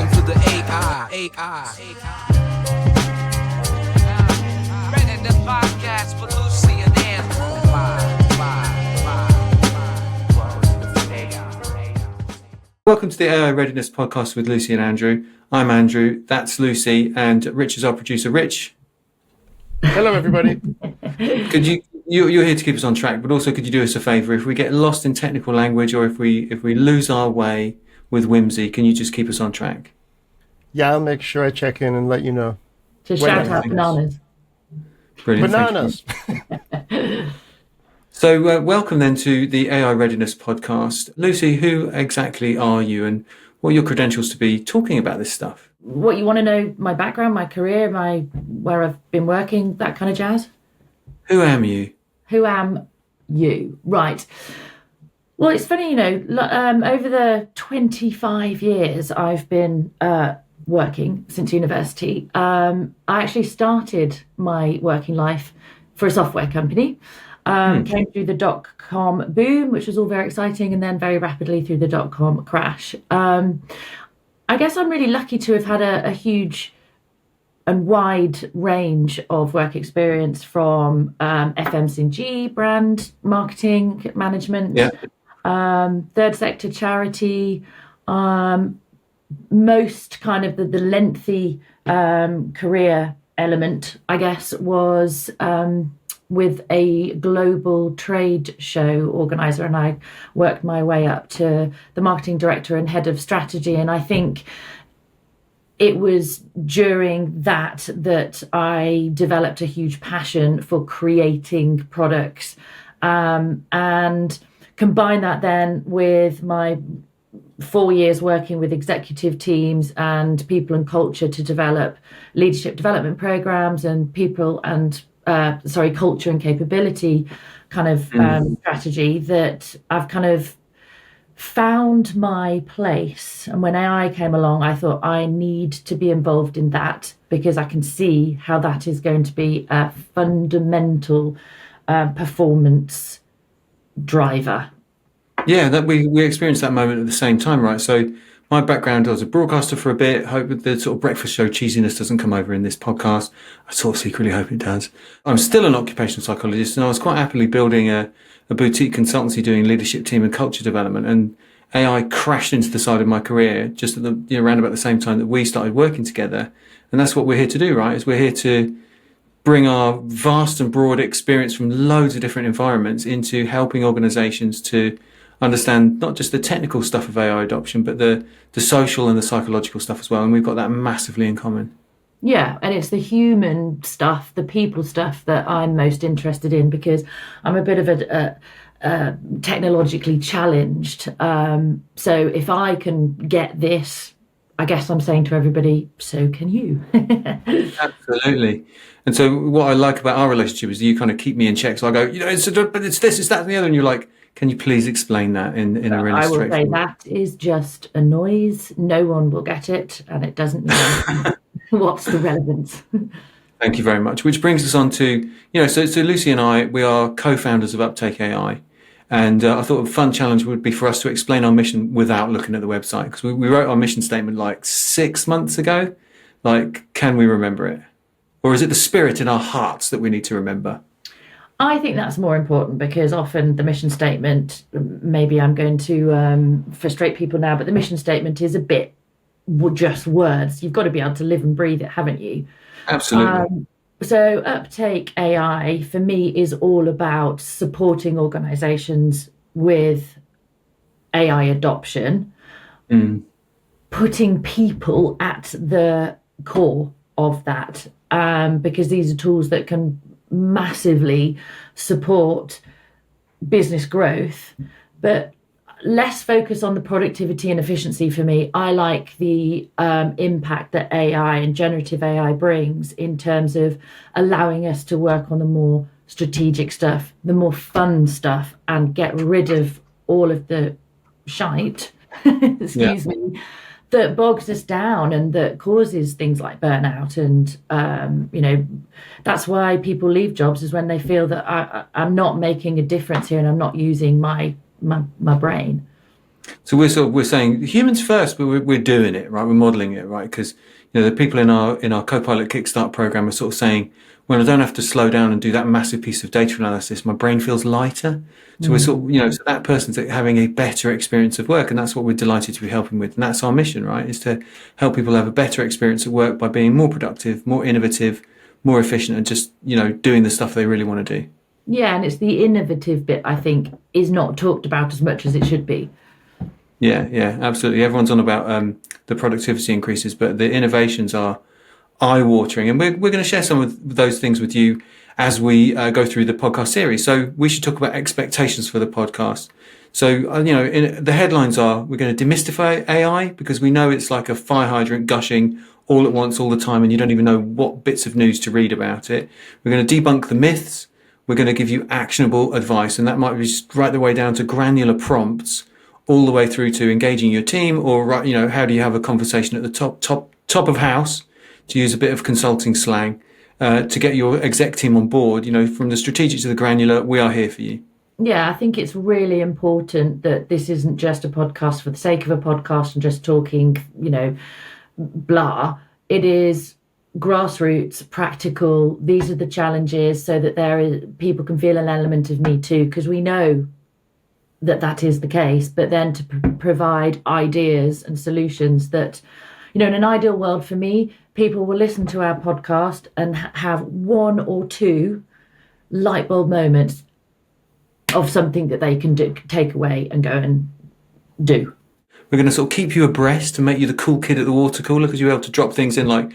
Welcome to the AI. Readiness podcast with Lucy and Andrew. Welcome to the AI Readiness podcast with Lucy and Andrew. I'm Andrew, that's Lucy, and Rich is our producer. Rich. Hello, everybody. Could you're here to keep us on track, but also could you do us a favour? If we get lost in technical language or if we lose our way with whimsy, can you just keep us on track? Yeah, I'll make sure I check in and let you know. To shout out bananas. Brilliant. Bananas. So welcome then to the AI Readiness podcast. Lucy, who exactly are you and what are your credentials to be talking about this stuff? What you want to know, my background, my career, where I've been working, that kind of jazz? Who am you? Who am you? Right. Well, it's funny, over the 25 years I've been working since university, I actually started my working life for a software company. Came through the dot-com boom, which was all very exciting, and then very rapidly through the dot-com crash. I guess I'm really lucky to have had a huge and wide range of work experience from FMCG, brand marketing, management, third sector charity, most kind of the lengthy career element, I guess, was with a global trade show organizer, and I worked my way up to the marketing director and head of strategy. And I think it was during that I developed a huge passion for creating products, and combine that then with my 4 years working with executive teams and people and culture to develop leadership development programs and culture and capability kind of strategy, that I've kind of found my place. And when AI came along, I thought I need to be involved in that because I can see how that is going to be a fundamental performance driver. Yeah, that we experienced that moment at the same time, right? So my background, I was a broadcaster for a bit. Hope that the sort of breakfast show cheesiness doesn't come over in this podcast. I sort of secretly hope it does. I'm still an occupational psychologist, and I was quite happily building a boutique consultancy doing leadership team and culture development. And AI crashed into the side of my career just at around about the same time that we started working together. And that's what we're here to do, right? Is we're here to bring our vast and broad experience from loads of different environments into helping organizations to understand not just the technical stuff of AI adoption, but the social and the psychological stuff as well. And we've got that massively in common. Yeah, and it's the human stuff, the people stuff that I'm most interested in because I'm a bit of a technologically challenged. So if I can get this, I guess I'm saying to everybody, so can you. Absolutely. And so what I like about our relationship is you kind of keep me in check. So I go, but it's this, it's that, and the other. And you're like, can you please explain that in a really I will straightforward say that is just a noise. No one will get it, and it doesn't know what's the relevance. Thank you very much. Which brings us on to, so Lucy and I, we are co-founders of Uptake AI. And I thought a fun challenge would be for us to explain our mission without looking at the website, because we wrote our mission statement like 6 months ago. Like, can we remember it? Or is it the spirit in our hearts that we need to remember? I think that's more important because often the mission statement, maybe I'm going to frustrate people now, but the mission statement is a bit just words. You've got to be able to live and breathe it, haven't you? Absolutely. So Uptake AI for me is all about supporting organizations with AI adoption, putting people at the core of that, because these are tools that can massively support business growth, but less focus on the productivity and efficiency for me. I like the impact that AI and generative AI brings in terms of allowing us to work on the more strategic stuff, the more fun stuff, and get rid of all of the shite, excuse me, that bogs us down and that causes things like burnout. And, that's why people leave jobs, is when they feel that I'm not making a difference here and I'm not using my brain. So we're saying humans first, but we're doing it, right? We're modeling it, right? Because the people in our Copilot Kickstart program are sort of saying, when I don't have to slow down and do that massive piece of data analysis, my brain feels lighter. So we're sort of, so that person's having a better experience of work, and that's what we're delighted to be helping with. And that's our mission, right? Is to help people have a better experience at work by being more productive, more innovative, more efficient, and just, doing the stuff they really want to do. Yeah, and it's the innovative bit, I think, is not talked about as much as it should be. Yeah, absolutely. Everyone's on about the productivity increases, but the innovations are eye-watering, and we're going to share some of those things with you as we go through the podcast series. So we should talk about expectations for the podcast. So the headlines are: we're going to demystify AI, because we know it's like a fire hydrant gushing all at once, all the time, and you don't even know what bits of news to read about it. We're going to debunk the myths. We're going to give you actionable advice, and that might be right the way down to granular prompts, all the way through to engaging your team, or how do you have a conversation at the top of house, to use a bit of consulting slang, to get your exec team on board. From the strategic to the granular, we are here for you. Yeah, I think it's really important that this isn't just a podcast for the sake of a podcast and just talking, blah. It is grassroots, practical. These are the challenges, so that people can feel an element of me too, because we know that is the case, but then to provide ideas and solutions that, in an ideal world for me, people will listen to our podcast and have one or two light bulb moments of something that they can take away and go and do. We're going to sort of keep you abreast and make you the cool kid at the water cooler, because you're able to drop things in like,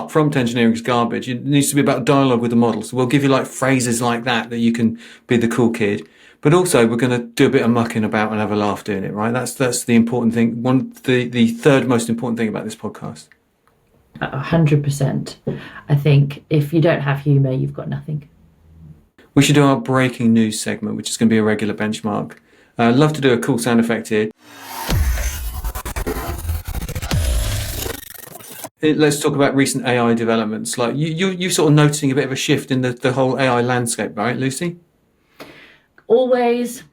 prompt engineering is garbage. It needs to be about dialogue with the model. So we'll give you like phrases like that you can be the cool kid. But also we're going to do a bit of mucking about and have a laugh doing it, right? That's the important thing. The third most important thing about this podcast. 100%. I think if you don't have humour, you've got nothing. We should do our breaking news segment, which is going to be a regular benchmark. I'd love to do a cool sound effect here. Let's talk about recent AI developments. Like you're sort of noticing a bit of a shift in the whole AI landscape, right, Lucy? Always,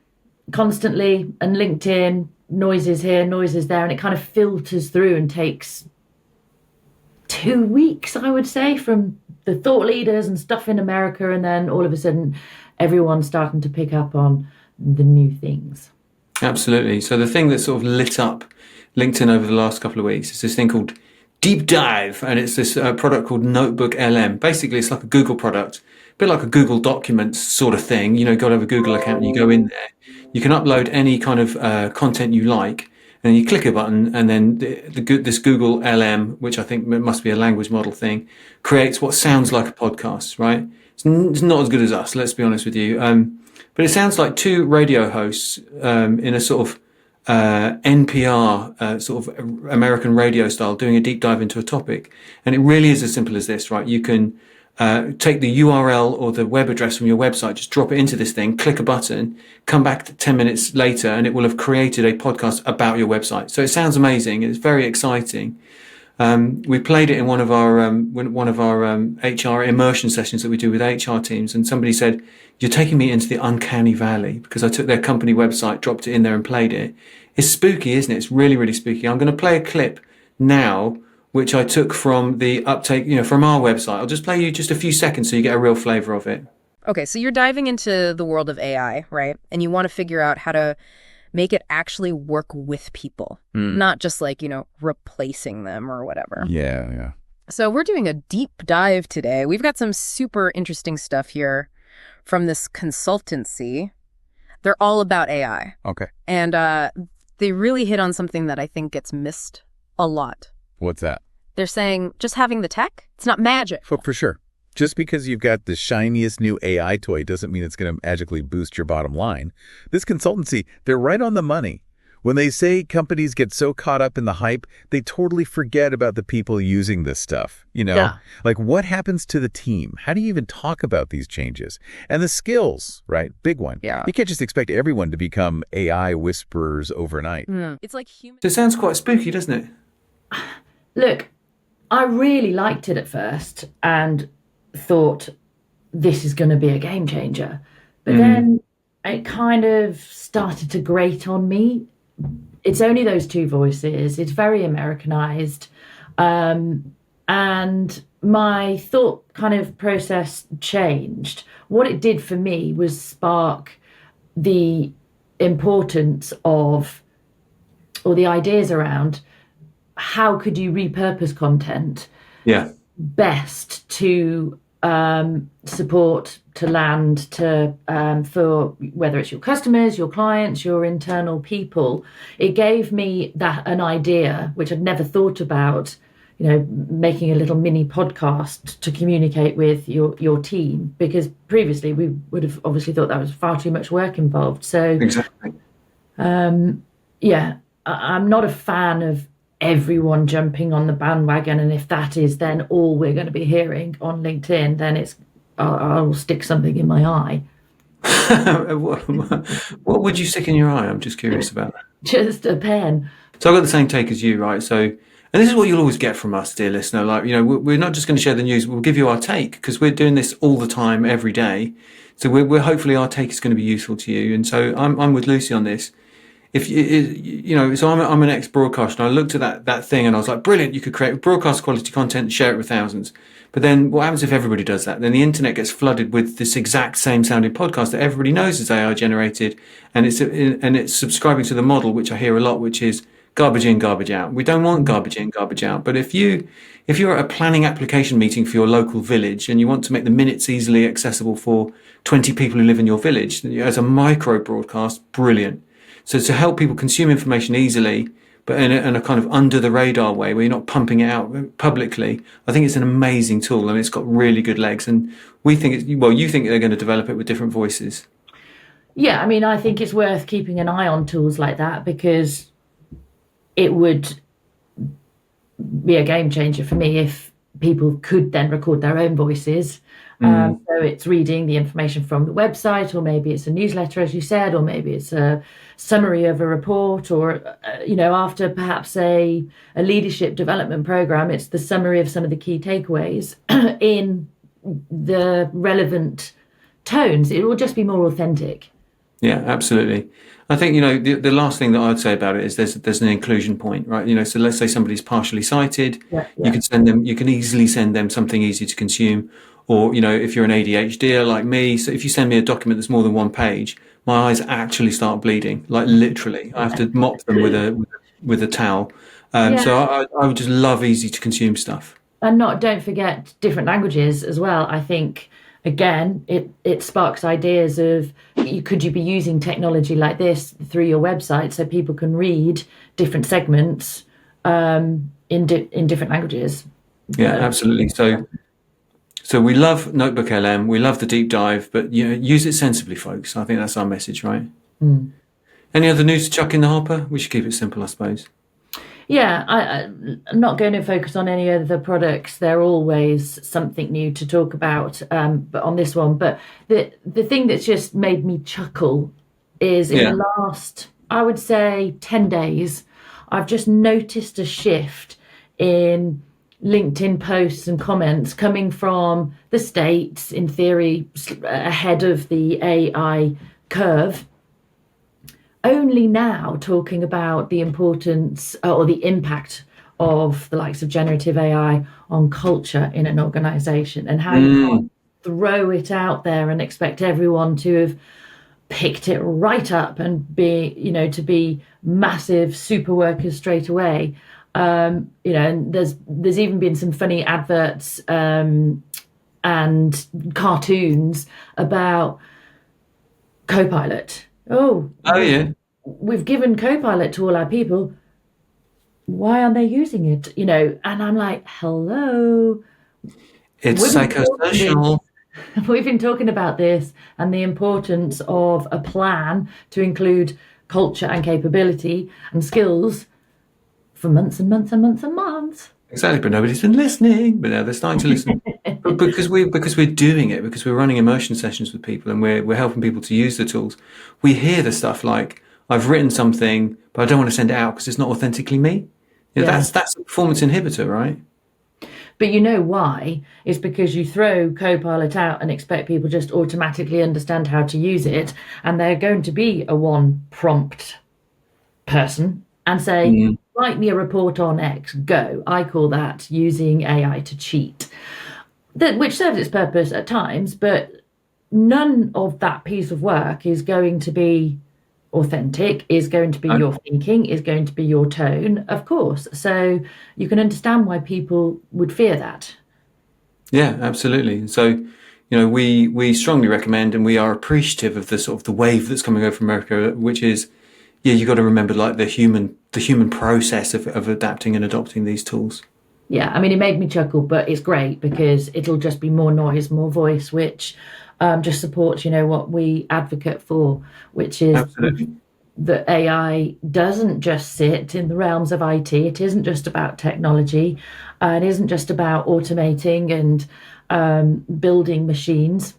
constantly, and LinkedIn, noises here, noises there, and it kind of filters through and takes 2 weeks, I would say, from the thought leaders and stuff in America, and then all of a sudden everyone's starting to pick up on the new things. Absolutely. So the thing that sort of lit up LinkedIn over the last couple of weeks is this thing called Deep Dive, and it's this product called Notebook LM. Basically, it's like a Google product, a bit like a Google Documents sort of thing. Got to have a Google account and you go in there. You can upload any kind of content you like, and then you click a button, and then this Google LM, which I think must be a language model thing, creates what sounds like a podcast, right? It's not as good as us, let's be honest with you. But it sounds like two radio hosts in a sort of NPR sort of American radio style doing a deep dive into a topic. And it really is as simple as this, right? You can take the URL or the web address from your website, just drop it into this thing, click a button, come back 10 minutes later, and it will have created a podcast about your website. So it sounds amazing. It's very exciting. We played it in one of our HR immersion sessions that we do with HR teams, and somebody said, "You're taking me into the uncanny valley," because I took their company website, dropped it in there, and played it. It's spooky, isn't it? It's really, really spooky. I'm going to play a clip now, which I took from the uptake, from our website. I'll just play you just a few seconds so you get a real flavour of it. Okay, so you're diving into the world of AI, right? And you want to figure out how to make it actually work with people, not just replacing them or whatever. Yeah. So we're doing a deep dive today. We've got some super interesting stuff here from this consultancy. They're all about AI. Okay. And they really hit on something that I think gets missed a lot. What's that? They're saying just having the tech, it's not magic. For sure. Just because you've got the shiniest new AI toy doesn't mean it's going to magically boost your bottom line. This consultancy, they're right on the money. When they say companies get so caught up in the hype, they totally forget about the people using this stuff. Yeah. Like what happens to the team? How do you even talk about these changes? And the skills, right? Big one. Yeah. You can't just expect everyone to become AI whisperers overnight. It's like human. So it sounds quite spooky, doesn't it? Look, I really liked it at first and thought this is going to be a game changer. But then it kind of started to grate on me it's only those two voices. It's very Americanized. And my thought kind of process changed. What it did for me was spark the importance of, or the ideas around, how could you repurpose content best to support, to land, to for whether it's your customers, your clients, your internal people. It gave me an idea which I'd never thought about, making a little mini podcast to communicate with your team, because previously we would have obviously thought that was far too much work involved. So exactly. I'm not a fan of everyone jumping on the bandwagon, and if that is then all we're going to be hearing on LinkedIn, then I'll stick something in my eye. What would you stick in your eye? I'm just curious about that. Just a pen. So I've got the same take as you, right? So, and this is what you'll always get from us, dear listener. Like, we're not just going to share the news. We'll give you our take, because we're doing this all the time, every day. So we're hopefully our take is going to be useful to you. And so I'm with Lucy on this. So I'm an ex-broadcaster, and I looked at that thing and I was like, brilliant, you could create broadcast quality content and share it with thousands. But then what happens if everybody does that? Then the internet gets flooded with this exact same sounding podcast that everybody knows is AI generated, and it's subscribing to the model, which I hear a lot, which is garbage in, garbage out. We don't want garbage in, garbage out. But if you're at a planning application meeting for your local village and you want to make the minutes easily accessible for 20 people who live in your village, as a micro broadcast, brilliant. So to help people consume information easily, but in a kind of under the radar way where you're not pumping it out publicly, I think it's an amazing tool, and it's got really good legs. And you think they're going to develop it with different voices. Yeah, I mean, I think it's worth keeping an eye on tools like that, because it would be a game changer for me if people could then record their own voices. So it's reading the information from the website, or maybe it's a newsletter, as you said, or maybe it's a summary of a report, or, after perhaps a leadership development program, it's the summary of some of the key takeaways in the relevant tones. It will just be more authentic. Yeah, absolutely. I think, the last thing that I'd say about it is there's an inclusion point, right? So let's say somebody's partially sighted, you can easily send them something easy to consume. Or, if you're an ADHDer like me, so if you send me a document that's more than one page, my eyes actually start bleeding, like literally. I have to mop them with a towel. So I would just love easy to consume stuff. And don't forget different languages as well. I think, again, it sparks ideas of, could you be using technology like this through your website so people can read different segments in different languages? Yeah, absolutely. So we love Notebook LM, we love the deep dive, but use it sensibly, folks. I think that's our message, right? Any other news to chuck in the hopper? We should keep it simple, I suppose. Yeah, I'm not going to focus on any of the products. They're always something new to talk about, but on this one. But the thing that's just made me chuckle is in the last, I would say, 10 days, I've just noticed a shift in LinkedIn posts and comments coming from the States, in theory, ahead of the AI curve, only now talking about the importance or the impact of the likes of generative AI on culture in an organization, and how you can't throw it out there and expect everyone to have picked it right up and to be massive super workers straight away. And there's even been some funny adverts and cartoons about Copilot. We've given Copilot to all our people. Why aren't they using it? And I'm like, hello. It's psychosocial. We've been talking about this and the importance of a plan to include culture and capability and skills for months and months and months and months. Exactly, but nobody's been listening. But now they're starting to listen. But because we're doing it, because we're running immersion sessions with people and we're helping people to use the tools, we hear the stuff like, I've written something, but I don't want to send it out because it's not authentically me. That's a performance inhibitor, right? But you know why? It's because you throw Copilot out and expect people just automatically understand how to use it, and they're going to be a one prompt person. and say, write me a report on X, go. I call that using AI to cheat, which serves its purpose at times, but none of that piece of work is going to be authentic, is going to be your thinking, is going to be your tone, of course. So you can understand why people would fear that. Yeah, absolutely. So, we strongly recommend, and we are appreciative of the sort of the wave that's coming over from America, which is, you got to remember like the human process of adapting and adopting these tools. Yeah, I mean, it made me chuckle, but it's great because it'll just be more noise, more voice, which just supports, what we advocate for, which is Absolutely. that AI doesn't just sit in the realms of IT. It isn't just about technology. It isn't just about automating and building machines.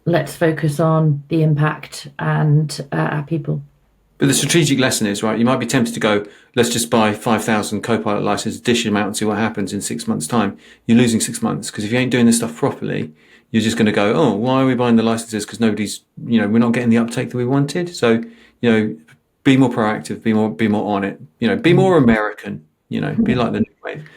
Let's focus on the impact and our people. But the strategic lesson is, right, you might be tempted to go, let's just buy 5,000 Copilot licenses, dish them out and see what happens in 6 months' time. You're losing 6 months because if you ain't doing this stuff properly, you're just going to go, oh, why are we buying the licenses? Because nobody's, we're not getting the uptake that we wanted. So, be more proactive, be more on it, be more American, be like the new wave.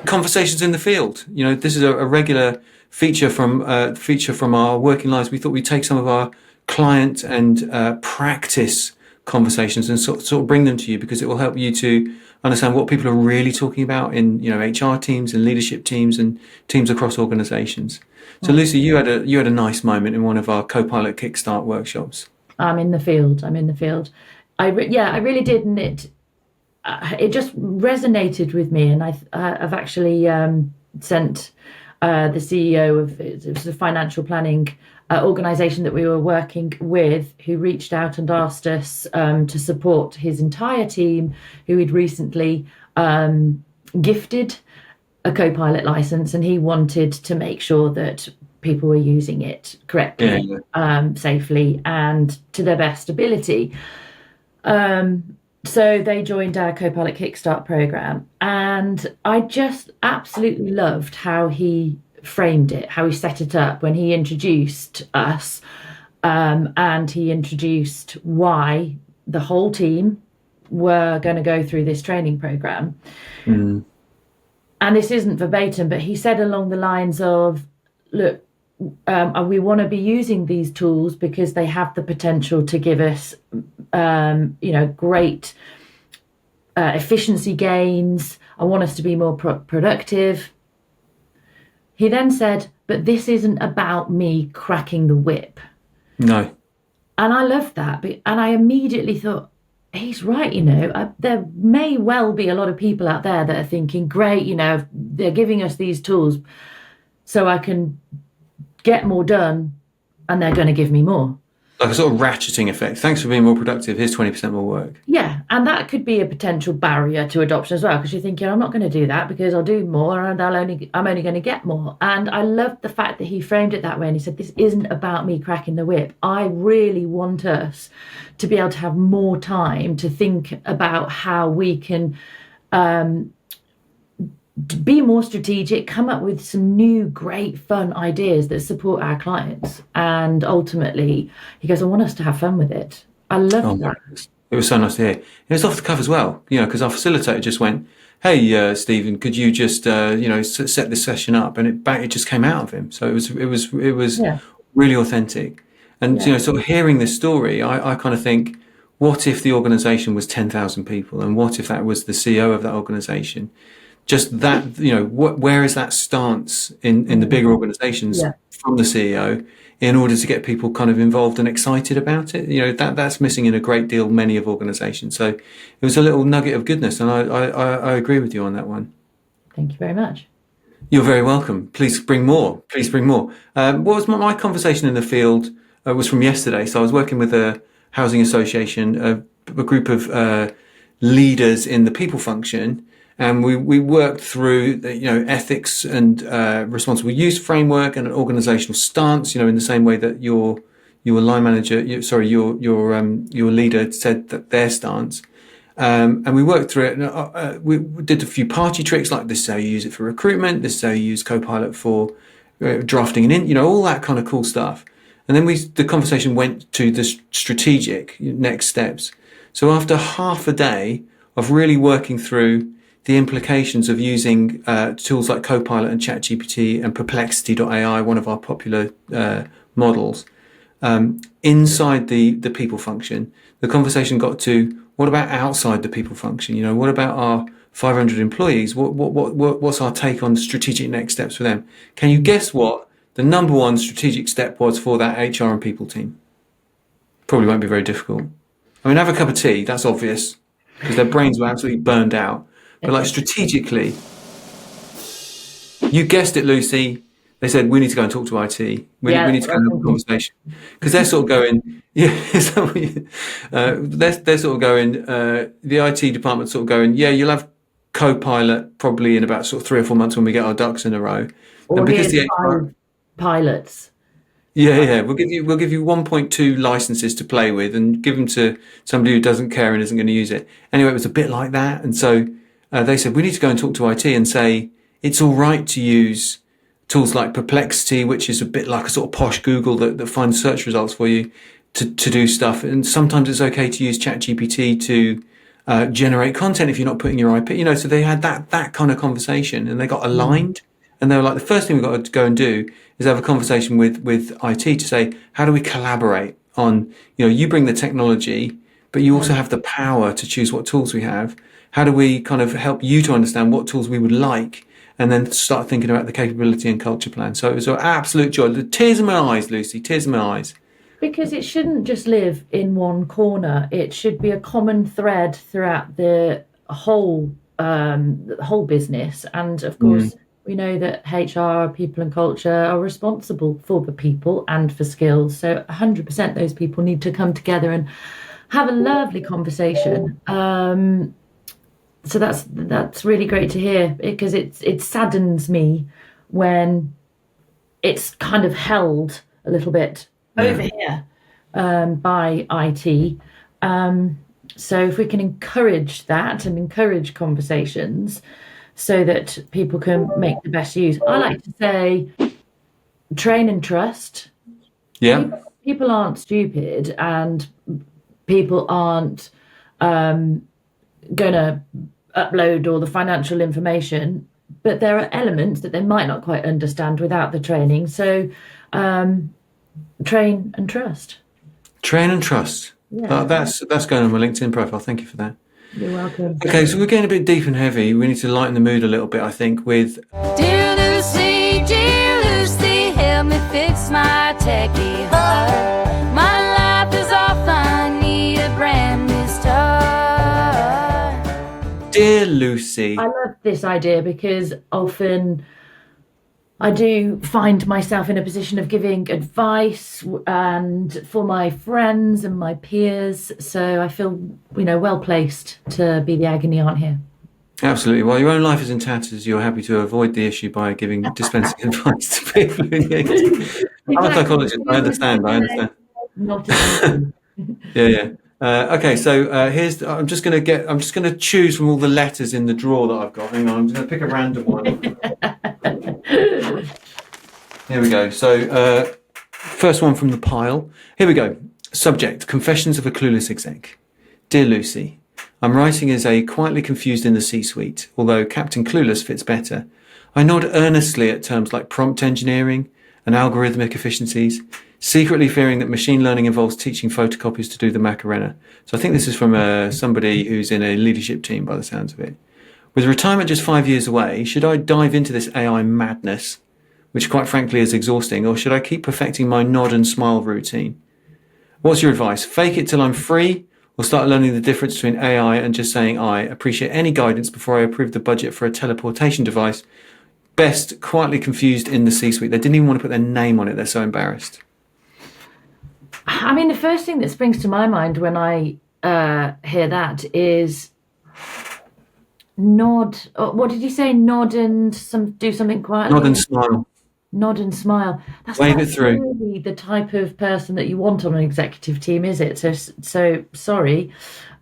Conversations in the field. This is a regular feature from our working lives. We thought we'd take some of our client and practice conversations and sort of bring them to you because it will help you to understand what people are really talking about in HR teams and leadership teams and teams across organizations. So Lucy, you had a nice moment in one of our Copilot Kickstart workshops. I'm in the field. I really did, and it just resonated with me. And I've actually sent the CEO of it was a financial planning organization that we were working with, who reached out and asked us to support his entire team, who he'd recently gifted a Copilot license, and he wanted to make sure that people were using it correctly, safely, and to their best ability. So they joined our Copilot Kickstart program, and I just absolutely loved how he framed it, how he set it up when he introduced us, and he introduced why the whole team were going to go through this training program. And this isn't verbatim, but he said along the lines of, look, we want to be using these tools because they have the potential to give us, great efficiency gains. I want us to be more productive. He then said, but this isn't about me cracking the whip. No. And I loved that. And I immediately thought, he's right, there may well be a lot of people out there that are thinking, great, they're giving us these tools so I can get more done, and they're going to give me more. Like a sort of ratcheting effect. Thanks for being more productive. Here's 20% more work. Yeah, and that could be a potential barrier to adoption as well, because you're thinking, I'm not going to do that because I'll do more and I'm only going to get more. And I loved the fact that he framed it that way, and he said, this isn't about me cracking the whip. I really want us to be able to have more time to think about how we can be more strategic, come up with some new, great, fun ideas that support our clients. And ultimately, he goes, I want us to have fun with it. I love that. It was so nice to hear. It was off the cuff as well, because our facilitator just went, hey, Stephen, could you just, set this session up? And it just came out of him. So it was really authentic. And, sort of hearing this story, I kind of think, what if the organization was 10,000 people? And what if that was the CEO of that organization? Just that, where is that stance in the bigger organizations from the CEO in order to get people kind of involved and excited about it? That's missing in a great deal, many of organizations. So it was a little nugget of goodness. And I agree with you on that one. Thank you very much. You're very welcome. Please bring more. What was my conversation in the field was from yesterday. So I was working with a housing association, a group of leaders in the people function. And we worked through, ethics and responsible use framework and an organizational stance, in the same way that your line manager, your leader said that their stance. And we worked through it. And we did a few party tricks, like this is how you use it for recruitment. This is how you use Copilot for drafting all that kind of cool stuff. And then the conversation went to the strategic next steps. So after half a day of really working through the implications of using tools like Copilot and ChatGPT and Perplexity.ai, one of our popular models, inside the people function, the conversation got to, what about outside the people function? You know, what about our 500 employees? What's our take on strategic next steps for them? Can you guess what the number one strategic step was for that HR and people team? Probably won't be very difficult. I mean, have a cup of tea. That's obvious because their brains were absolutely burned out. But like strategically, you guessed it, Lucy. They said, we need to go and talk to IT. We need to go and have a conversation. Because they're sort of going, they're sort of going, the IT department sort of going, you'll have Copilot probably in about sort of 3 or 4 months when we get our ducks in a row. Or and because the HR pilots. we'll give you 1.2 licenses to play with and give them to somebody who doesn't care and isn't going to use it. Anyway, it was a bit like that. And so they said, we need to go and talk to IT and say, it's all right to use tools like Perplexity, which is a bit like a sort of posh Google that finds search results for you to do stuff. And sometimes it's okay to use ChatGPT to generate content if you're not putting your IP, so they had that kind of conversation and they got aligned. And they were like, the first thing we've got to go and do is have a conversation with IT to say, how do we collaborate on, you bring the technology, but you also have the power to choose what tools we have. How do we kind of help you to understand what tools we would like and then start thinking about the capability and culture plan? So it was an absolute joy. The tears in my eyes, Lucy, tears in my eyes. Because it shouldn't just live in one corner. It should be a common thread throughout the whole business. And of course, we know that HR, people and culture are responsible for the people and for skills. So 100% those people need to come together and have a lovely conversation. So that's really great to hear, because it saddens me when it's kind of held a little bit over here by IT. So if we can encourage that and encourage conversations so that people can make the best use. I like to say train and trust. Yeah. People aren't stupid and people aren't going to upload all the financial information, but there are elements that they might not quite understand without the training. So train and trust. Train and trust. Yeah. That's going on my LinkedIn profile. Thank you for that. You're welcome. Okay, so we're getting a bit deep and heavy. We need to lighten the mood a little bit, I think, with... Dear Lucy, help me fix my techie heart. My life is off, I need a brand new start. Dear Lucy. I love this idea because often I do find myself in a position of giving advice and for my friends and my peers. So I feel, well placed to be the agony aunt here. Absolutely. While your own life is in tatters, you're happy to avoid the issue by dispensing advice to people who need it. I'm a psychologist. I understand. Not Yeah. Okay, so I'm just going to choose from all the letters in the drawer that I've got. Hang on, I'm just going to pick a random one. Here we go. So first one from the pile. Here we go. Subject: Confessions of a Clueless Exec. Dear Lucy, I'm writing as a quietly confused in the C-suite, although Captain Clueless fits better. I nod earnestly at terms like prompt engineering and algorithmic efficiencies, secretly fearing that machine learning involves teaching photocopies to do the Macarena. So I think this is from somebody who's in a leadership team by the sounds of it. With retirement just 5 years away, should I dive into this AI madness, which quite frankly is exhausting, or should I keep perfecting my nod and smile routine? What's your advice? Fake it till I'm free, or start learning the difference between AI and just saying I appreciate any guidance before I approve the budget for a teleportation device? Best, quietly confused in the C-suite. They didn't even want to put their name on it. They're so embarrassed. I mean, the first thing that springs to my mind when I hear that is nod. What did you say? Nod and do something quietly. Nod and smile. Nod and smile. That's Wave not it through. really the type of person that you want on an executive team, is it? So sorry.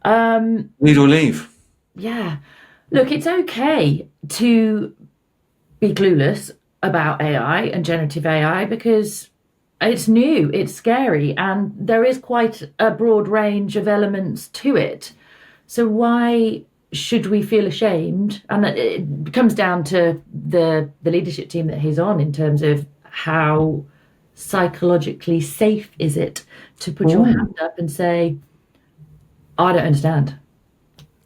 Lead or leave. Yeah. Look, it's okay to be clueless about AI and generative AI because it's new, it's scary, and there is quite a broad range of elements to it. So why should we feel ashamed? And it comes down to the leadership team that he's on in terms of how psychologically safe is it to put your hand up and say, I don't understand.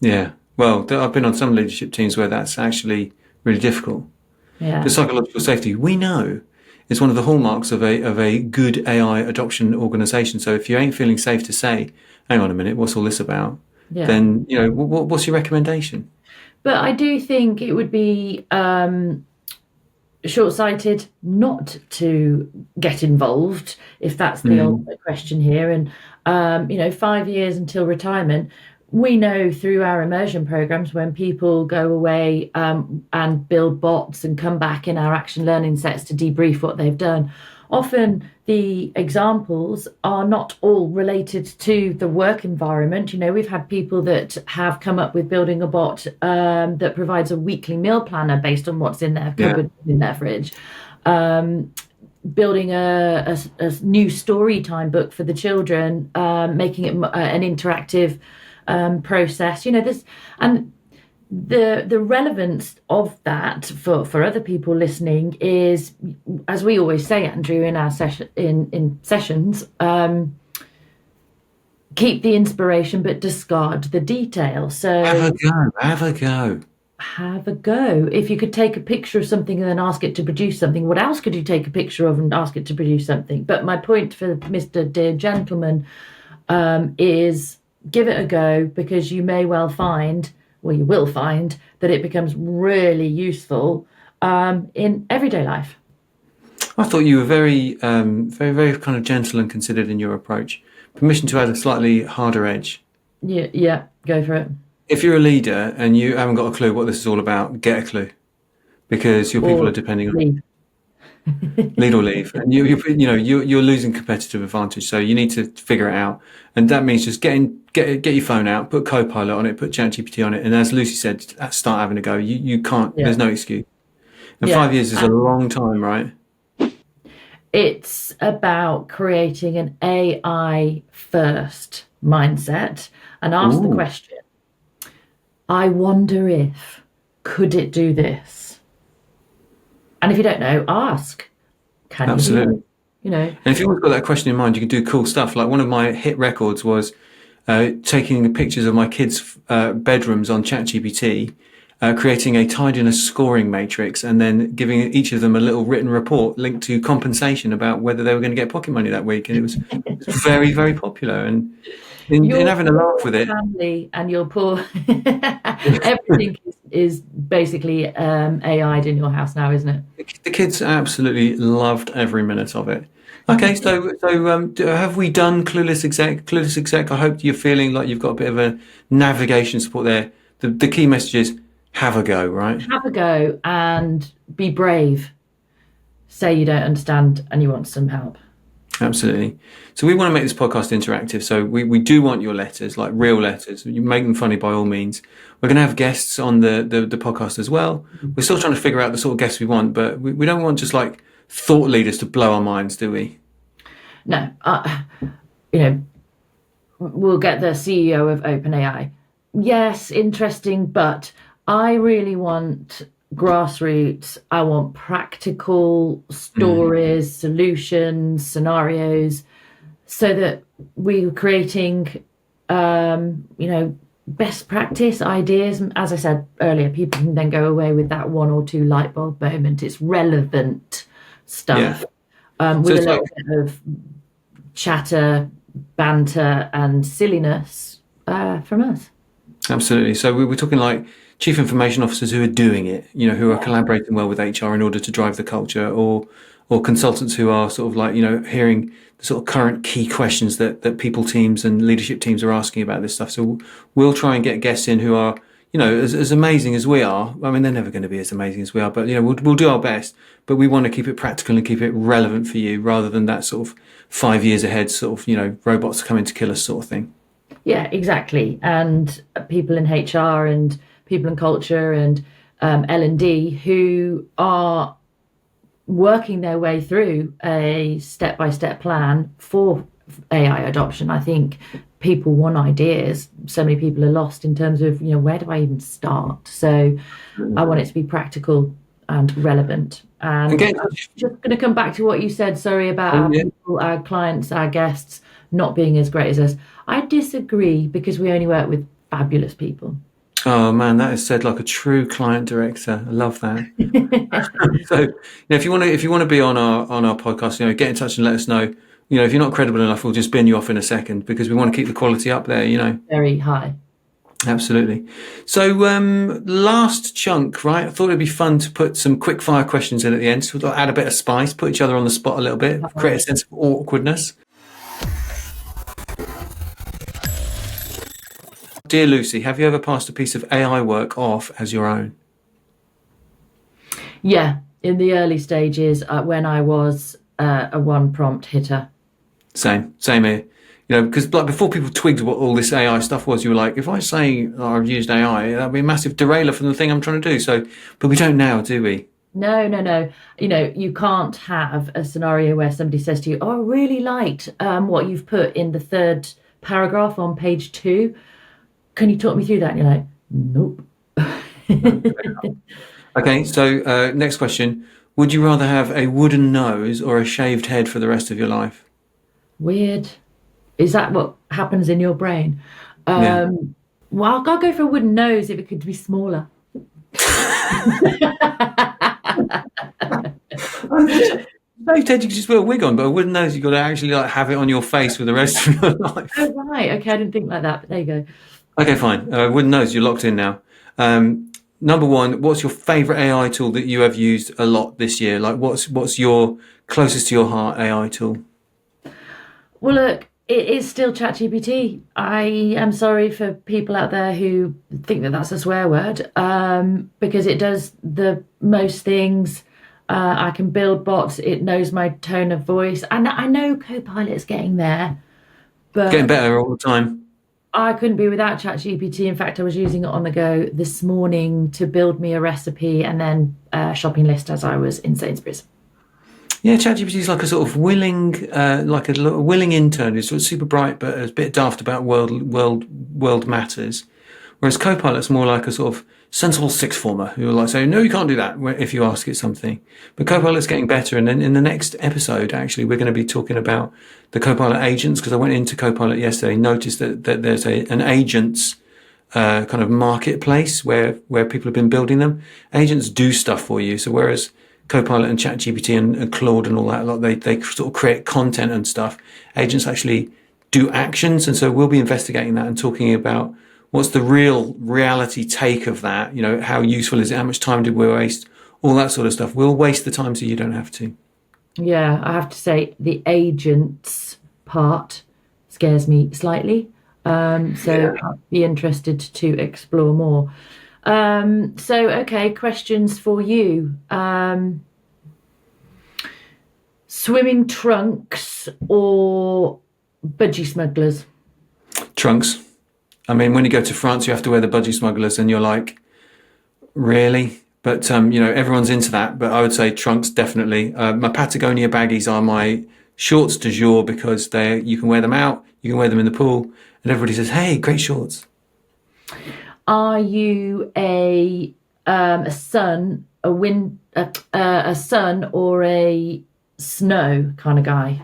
Yeah. Well, I've been on some leadership teams where that's actually really difficult. Yeah. The psychological safety, we know, is one of the hallmarks of a good AI adoption organization. So if you ain't feeling safe to say, hang on a minute, what's all this about? Yeah. Then, what's your recommendation? But I do think it would be short-sighted not to get involved, if that's the ultimate question here. And 5 years until retirement, we know through our immersion programs, when people go away and build bots and come back in our action learning sets to debrief what they've done, often the examples are not all related to the work environment. We've had people that have come up with building a bot that provides a weekly meal planner based on what's in their cupboard, in their fridge. Building a new story time book for the children, making it an interactive process. This, and the relevance of that for other people listening is, as we always say, Andrew, in our sessions, keep the inspiration but discard the detail. So Have a go. If you could take a picture of something and then ask it to produce something, what else could you take a picture of and ask it to produce something? But my point for Mr. Dear Gentleman is give it a go, because you may well find, well, you will find that it becomes really useful in everyday life. I thought you were very, very, very kind of gentle and considered in your approach. Permission to add a slightly harder edge. Yeah, go for it. If you're a leader and you haven't got a clue what this is all about, get a clue, because your people are depending on you. Lead or leave, and you're losing competitive advantage. So you need to figure it out, and that means just get your phone out, put Copilot on it, put ChatGPT on it, and as Lucy said, start having a go. You can't. There's no excuse. And 5 years is a long time, right? It's about creating an AI first mindset and ask the question, I wonder if, could it do this? And if you don't know, ask. Can Absolutely. You do it? And if you've always got that question in mind, you can do cool stuff. Like one of my hit records was taking pictures of my kids' bedrooms on ChatGPT, creating a tidiness scoring matrix, and then giving each of them a little written report linked to compensation about whether they were going to get pocket money that week. And it was very, very popular. And in having a laugh with it. Family and your poor, everything is basically AI'd in your house now, isn't it? The kids absolutely loved every minute of it. Okay, so have we done Clueless Exec? Clueless Exec, I hope you're feeling like you've got a bit of a navigation support there. The key message is have a go, right? Have a go and be brave. Say you don't understand and you want some help. Absolutely. So we want to make this podcast interactive. So we do want your letters, like real letters. You make them funny by all means. We're going to have guests on the podcast as well. We're still trying to figure out the sort of guests we want, but we don't want just like thought leaders to blow our minds, do we? No. We'll get the CEO of OpenAI. Yes, interesting, but I really want grassroots. I want practical stories, solutions, scenarios, so that we're creating, best practice ideas. As I said earlier, people can then go away with that one or two light bulb moment. It's relevant stuff with a little bit of chatter, banter, and silliness from us. Absolutely. So we're talking like chief information officers who are doing it, who are collaborating well with HR in order to drive the culture, or consultants who are sort of like, hearing the sort of current key questions that people teams and leadership teams are asking about this stuff. So we'll try and get guests in who are, as amazing as we are. I mean, they're never going to be as amazing as we are, but, we'll do our best. But we want to keep it practical and keep it relevant for you, rather than that sort of 5 years ahead sort of, robots coming to kill us sort of thing. Yeah, exactly. And people in HR and people in culture and L&D who are working their way through a step-by-step plan for AI adoption. I think people want ideas. So many people are lost in terms of, where do I even start? So I want it to be practical and relevant. And Again, I'm just going to come back to what you said, sorry, about our people, our clients, our guests not being as great as us. I disagree, because we only work with fabulous people. oh man, that is said like a true client director. I love that. So, if you want to be on our podcast, get in touch and let us know. If you're not credible enough, we'll just bin you off in a second, because we want to keep the quality up there. Very high. Absolutely. So, last chunk, right? I thought it'd be fun to put some quick fire questions in at the end. So we'll add a bit of spice, put each other on the spot a little bit, create a sense of awkwardness. Dear Lucy, have you ever passed a piece of AI work off as your own? Yeah, in the early stages, when I was a one prompt hitter. Same here. Because like before people twigged what all this AI stuff was, you were like, if I say I've used AI, that'd be a massive derailer from the thing I'm trying to do. So, but we don't now, do we? No. You can't have a scenario where somebody says to you, oh, I really liked what you've put in the third paragraph on page 2. Can you talk me through that? And you're like, nope. Okay, so next question. Would you rather have a wooden nose or a shaved head for the rest of your life? Weird. Is that what happens in your brain? Yeah. Well, I'll go for a wooden nose if it could be smaller. Shaved head, you can just put a wig on, but a wooden nose, you've got to actually have it on your face for the rest of your life. Oh, right. Okay, I didn't think like that, but there you go. Okay, fine. Wooden nose, you're locked in now. Number one, what's your favourite AI tool that you have used a lot this year? Like, what's your closest to your heart AI tool? Well, look, it is still ChatGPT. I am sorry for people out there who think that that's a swear word, because it does the most things. I can build bots. It knows my tone of voice. And I know Copilot's getting there, but Getting better all the time. I couldn't be without ChatGPT. In fact, I was using it on the go this morning to build me a recipe and then a shopping list as I was in Sainsbury's. Yeah, ChatGPT is like a sort of willing, willing intern. It's sort of super bright, but a bit daft about world matters. Whereas Copilot's more like a sort of sensible sixth former who will like say, no, you can't do that if you ask it something. But Copilot's getting better. And then in the next episode, actually, we're going to be talking about the Copilot agents, because I went into Copilot yesterday, noticed that there's an agents kind of marketplace where people have been building them. Agents do stuff for you. So whereas Copilot and ChatGPT and Claude and all that, they sort of create content and stuff, agents actually do actions. And so we'll be investigating that and talking about what's the reality take of that? How useful is it? How much time did we waste? All that sort of stuff. We'll waste the time so you don't have to. Yeah, I have to say the agents part scares me slightly. I'll be interested to explore more. Okay, questions for you. Swimming trunks or budgie smugglers? Trunks. I mean, when you go to France, you have to wear the budgie smugglers, and you're like, really? But, everyone's into that. But I would say trunks, definitely. My Patagonia baggies are my shorts du jour, because you can wear them out, you can wear them in the pool, and everybody says, hey, great shorts. Are you a sun or a snow kind of guy?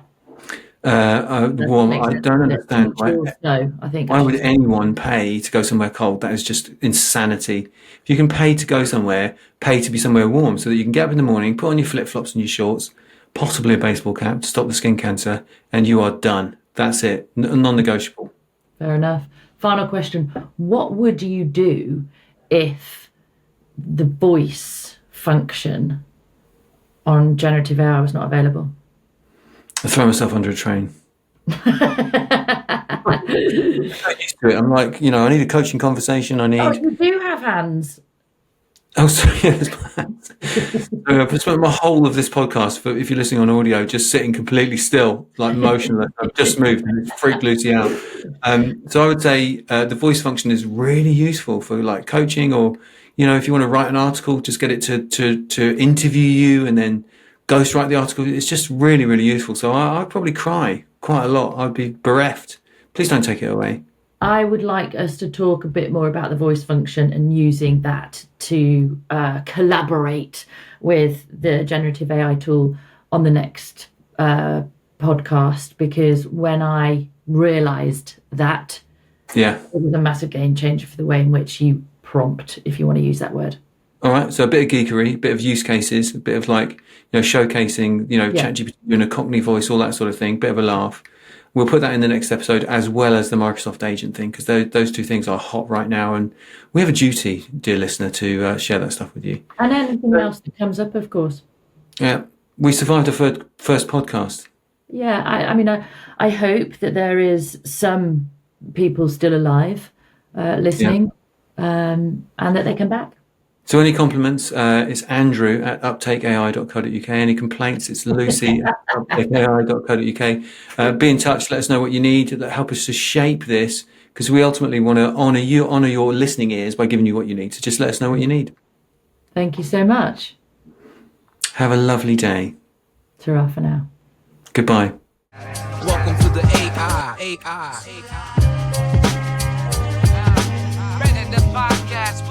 Warm. I don't understand why would anyone pay to go somewhere cold? That is just insanity. If you can pay to go somewhere, pay to be somewhere warm, so that you can get up in the morning, put on your flip-flops and your shorts, possibly a baseball cap to stop the skin cancer, and you are done. That's it. Non-negotiable. Fair enough. Final question. What would you do if the voice function on generative AI was not available? I throw myself under a train. I'm used to it. I'm like, I need a coaching conversation. Oh, you do have hands. Oh, sorry. Yes, I've spent my whole of this podcast, if you're listening on audio, just sitting completely still, like motionless. I've just moved and it's freaked Lucy out. So I would say the voice function is really useful for like coaching, or, if you want to write an article, just get it to interview you and then ghostwrite the article. It's just really, really useful. So I'd probably cry quite a lot. I'd be bereft. Please don't take it away. I would like us to talk a bit more about the voice function and using that to collaborate with the generative AI tool on the next podcast, because when I realised that, Yeah. it was a massive game changer for the way in which you prompt, if you want to use that word. All right. So a bit of geekery, a bit of use cases, a bit of showcasing, ChatGPT doing a Cockney voice, all that sort of thing, bit of a laugh. We'll put that in the next episode, as well as the Microsoft Agent thing, because those two things are hot right now. And we have a duty, dear listener, to share that stuff with you. And anything else that comes up, of course. Yeah. We survived a first podcast. Yeah, I hope that there is some people still alive listening, and that they come back. So any compliments, it's Andrew at uptakeai.co.uk. Any complaints, it's Lucy at uptakeai.co.uk. Be in touch, let us know what you need, help us to shape this, because we ultimately want to honour your listening ears by giving you what you need. So just let us know what you need. Thank you so much. Have a lovely day. Ta-ra for now. Goodbye. Welcome to the AI. Readiness podcast,